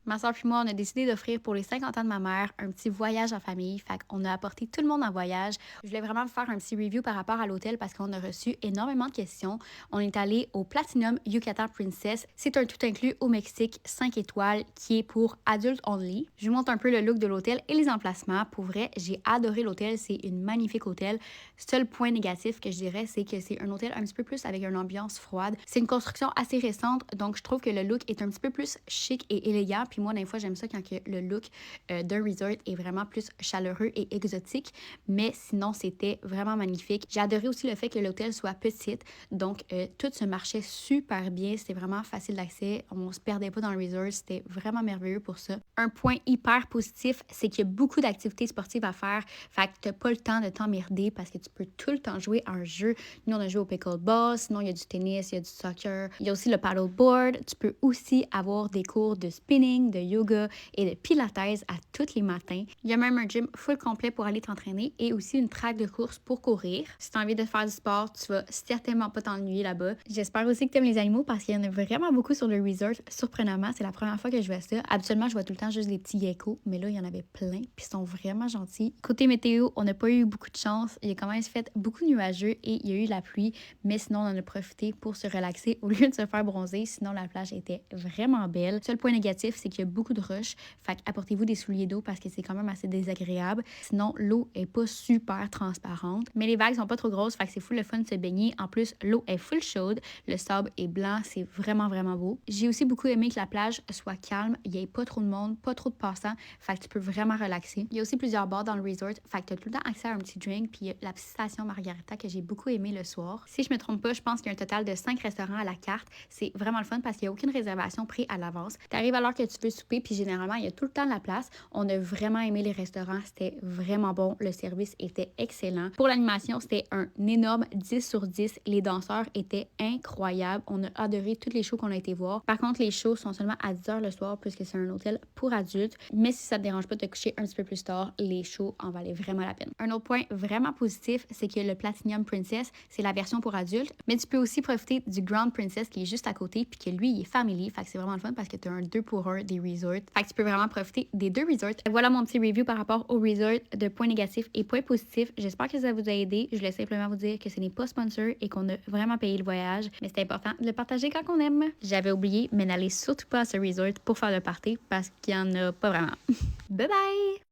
Ma soeur puis moi, on a décidé d'offrir pour les 50 ans de ma mère un petit voyage en famille. Fait qu'on a apporté tout le monde en voyage. Je voulais vraiment faire un petit review par rapport à l'hôtel parce qu'on a reçu énormément de questions. On est allé au Platinum Yucatan Princess. C'est un tout inclus au Mexique, 5 étoiles, qui est pour adultes only. Je vous montre un peu le look de l'hôtel et les emplacements. Pour vrai, j'ai adoré l'hôtel. C'est une magnifique hôtel. Seul point négatif que je dirais, c'est que c'est un hôtel un petit peu plus avec une ambiance froide. C'est une construction assez récente, donc je trouve que le look est un petit peu plus chic et élégant. Puis moi, des fois, j'aime ça quand que le look d'un resort est vraiment plus chaleureux et exotique. Mais sinon, c'était vraiment magnifique. J'ai adoré aussi le fait que l'hôtel soit petite. Donc, tout se marchait super bien. C'était vraiment facile d'accès. On se perdait pas dans le resort. C'était vraiment merveilleux pour ça. Un point hyper positif, c'est qu'il y a beaucoup d'activités sportives à faire. Fait que t'as pas le temps de t'emmerder parce que tu peux tout le temps jouer à un jeu. Nous, on a joué au pickleball. Sinon, il y a du tennis, il y a du soccer. Il y a aussi le paddleboard. Tu peux aussi avoir des cours de spinning, de yoga et de pilates à tous les matins. Il y a même un gym full complet pour aller t'entraîner et aussi une track de course pour courir. Si tu as envie de faire du sport, tu vas certainement pas t'ennuyer là-bas. J'espère aussi que tu aimes les animaux parce qu'il y en a vraiment beaucoup sur le resort. Surprenamment, c'est la première fois que je vois ça. Habituellement, je vois tout le temps juste des petits geckos, mais là, il y en avait plein puis ils sont vraiment gentils. Côté météo, on n'a pas eu beaucoup de chance. Il a quand même fait beaucoup nuageux et il y a eu de la pluie, mais sinon, on en a profité pour se relaxer au lieu de se faire bronzer. Sinon, la plage était vraiment belle. Seul point négatif, c'est qu'il y a beaucoup de roches. Fait apportez-vous des souliers d'eau parce que c'est quand même assez désagréable. Sinon, l'eau est pas super transparente. Mais les vagues sont pas trop grosses, fait que c'est full le fun de se baigner. En plus, l'eau est full chaude. Le sable est blanc, c'est vraiment beau. J'ai aussi beaucoup aimé que la plage soit calme. Il n'y ait pas trop de monde, pas trop de passants. Fait que tu peux vraiment relaxer. Il y a aussi plusieurs bars dans le resort. Fait que tu as tout le temps accès à un petit drink. Puis la petite station Margarita que j'ai beaucoup aimé le soir. Si je me trompe pas, je pense qu'il y a un total de 5 restaurants à la carte. C'est vraiment le fun parce qu'il n'y a aucune réservation prise à l'avance. Tu arrives à l'heure que tu veux souper, puis généralement, il y a tout le temps de la place. On a vraiment aimé les restaurants. C'était vraiment bon. Le service était excellent. Pour l'animation, c'était un énorme 10 sur 10. Les danseurs étaient incroyables. On a adoré tous les shows qu'on a été voir. Par contre, les shows sont seulement à 10 h le soir puisque c'est un hôtel pour adultes. Mais si ça te dérange pas de te coucher un petit peu plus tard, les shows en valaient vraiment la peine. Un autre point vraiment positif, c'est que le Platinum Princess, c'est la version pour adultes. Mais tu peux aussi profiter du Grand Princess qui est juste à côté puis que lui, il est family. Fait que c'est vraiment le fun parce que tu as un 2 pour 1 des resorts. Fait que tu peux vraiment profiter des deux resorts. Voilà mon petit review par rapport au resort de points négatifs et points positifs. J'espère que ça vous a aidé. Je voulais simplement vous dire que ce n'est pas sponsor et qu'on a vraiment payé le voyage. Mais c'est important de le partager quand on aime. J'avais oublié, mais n'allez surtout pas à ce resort pour faire le party parce qu'il n'y en a pas vraiment. Bye bye!